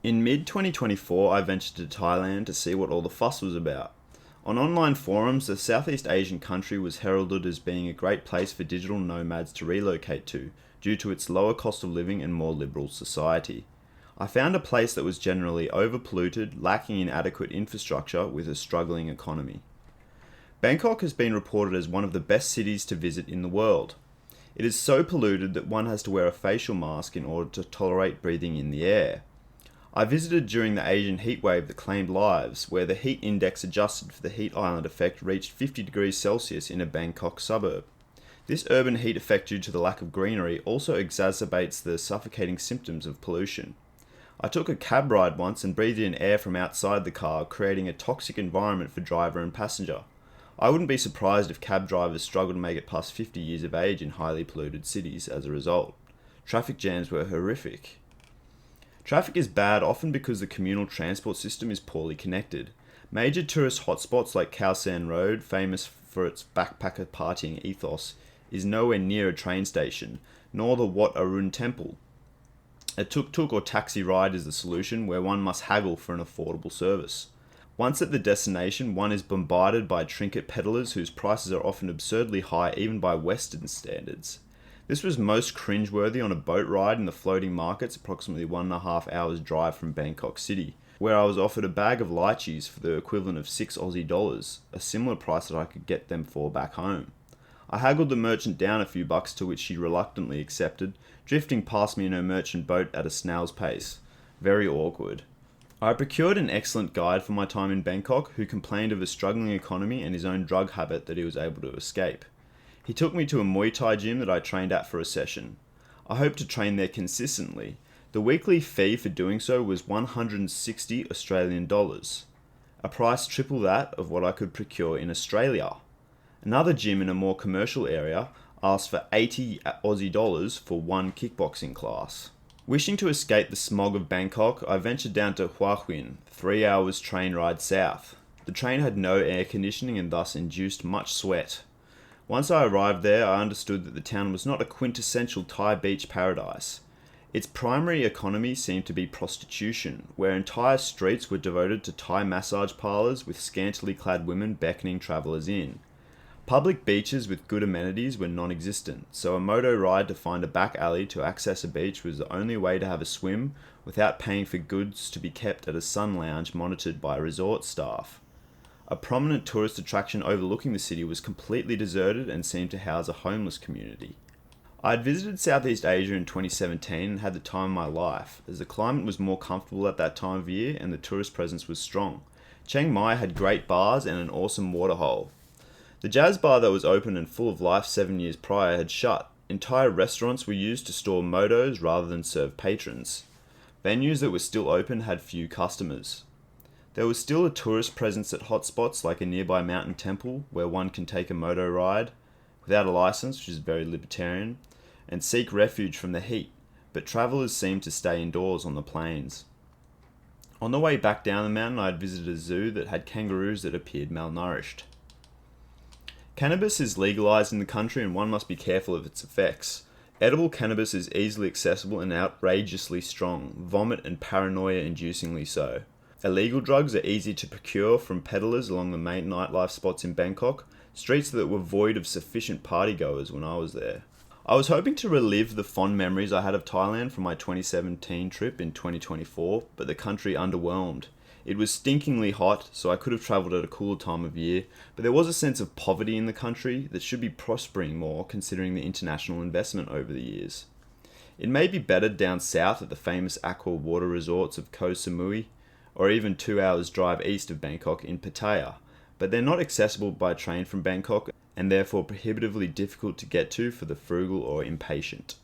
In mid-2024, I ventured to Thailand to see what all the fuss was about. On online forums, the Southeast Asian country was heralded as being a great place for digital nomads to relocate to, due to its lower cost of living and more liberal society. I found a place that was generally overpolluted, lacking in adequate infrastructure, with a struggling economy. Bangkok has been reported as one of the best cities to visit in the world. It is so polluted that one has to wear a facial mask in order to tolerate breathing in the air. I visited during the Asian heatwave that claimed lives, where the heat index adjusted for the heat island effect reached 50 degrees Celsius in a Bangkok suburb. This urban heat effect due to the lack of greenery also exacerbates the suffocating symptoms of pollution. I took a cab ride once and breathed in air from outside the car, creating a toxic environment for driver and passenger. I wouldn't be surprised if cab drivers struggle to make it past 50 years of age in highly polluted cities as a result. Traffic jams were horrific. Traffic is bad often because the communal transport system is poorly connected. Major tourist hotspots like Khao San Road, famous for its backpacker partying ethos, is nowhere near a train station, nor the Wat Arun Temple. A tuk-tuk or taxi ride is the solution, where one must haggle for an affordable service. Once at the destination, one is bombarded by trinket peddlers whose prices are often absurdly high even by Western standards. This was most cringeworthy on a boat ride in the floating markets approximately 1.5 hours drive from Bangkok City, where I was offered a bag of lychees for the equivalent of $6 Aussie, a similar price that I could get them for back home. I haggled the merchant down a few bucks, to which she reluctantly accepted, drifting past me in her merchant boat at a snail's pace. Very awkward. I procured an excellent guide for my time in Bangkok, who complained of a struggling economy and his own drug habit that he was able to escape. He took me to a Muay Thai gym that I trained at for a session. I hope to train there consistently. The weekly fee for doing so was 160 Australian dollars, a price triple that of what I could procure in Australia. Another gym in a more commercial area asked for 80 Aussie dollars for one kickboxing class. Wishing to escape the smog of Bangkok, I ventured down to Hua Hin, 3 hours train ride south. The train had no air conditioning and thus induced much sweat. Once I arrived there, I understood that the town was not a quintessential Thai beach paradise. Its primary economy seemed to be prostitution, where entire streets were devoted to Thai massage parlours with scantily clad women beckoning travellers in. Public beaches with good amenities were non-existent, so a moto ride to find a back alley to access a beach was the only way to have a swim without paying for goods to be kept at a sun lounge monitored by resort staff. A prominent tourist attraction overlooking the city was completely deserted and seemed to house a homeless community. I had visited Southeast Asia in 2017 and had the time of my life, as the climate was more comfortable at that time of year and the tourist presence was strong. Chiang Mai had great bars and an awesome waterhole. The jazz bar that was open and full of life 7 years prior had shut. Entire restaurants were used to store motos rather than serve patrons. Venues that were still open had few customers. There was still a tourist presence at hotspots like a nearby mountain temple where one can take a moto ride without a license, which is very libertarian, and seek refuge from the heat, but travellers seemed to stay indoors on the plains. On the way back down the mountain, I had visited a zoo that had kangaroos that appeared malnourished. Cannabis is legalized in the country and one must be careful of its effects. Edible cannabis is easily accessible and outrageously strong, vomit and paranoia inducingly so. Illegal drugs are easy to procure from peddlers along the main nightlife spots in Bangkok, streets that were void of sufficient partygoers when I was there. I was hoping to relive the fond memories I had of Thailand from my 2017 trip in 2024, but the country underwhelmed. It was stinkingly hot, so I could have travelled at a cooler time of year, but there was a sense of poverty in the country that should be prospering more considering the international investment over the years. It may be better down south at the famous aqua water resorts of Koh Samui, or even 2 hours drive east of Bangkok in Pattaya, but they're not accessible by train from Bangkok and therefore prohibitively difficult to get to for the frugal or impatient.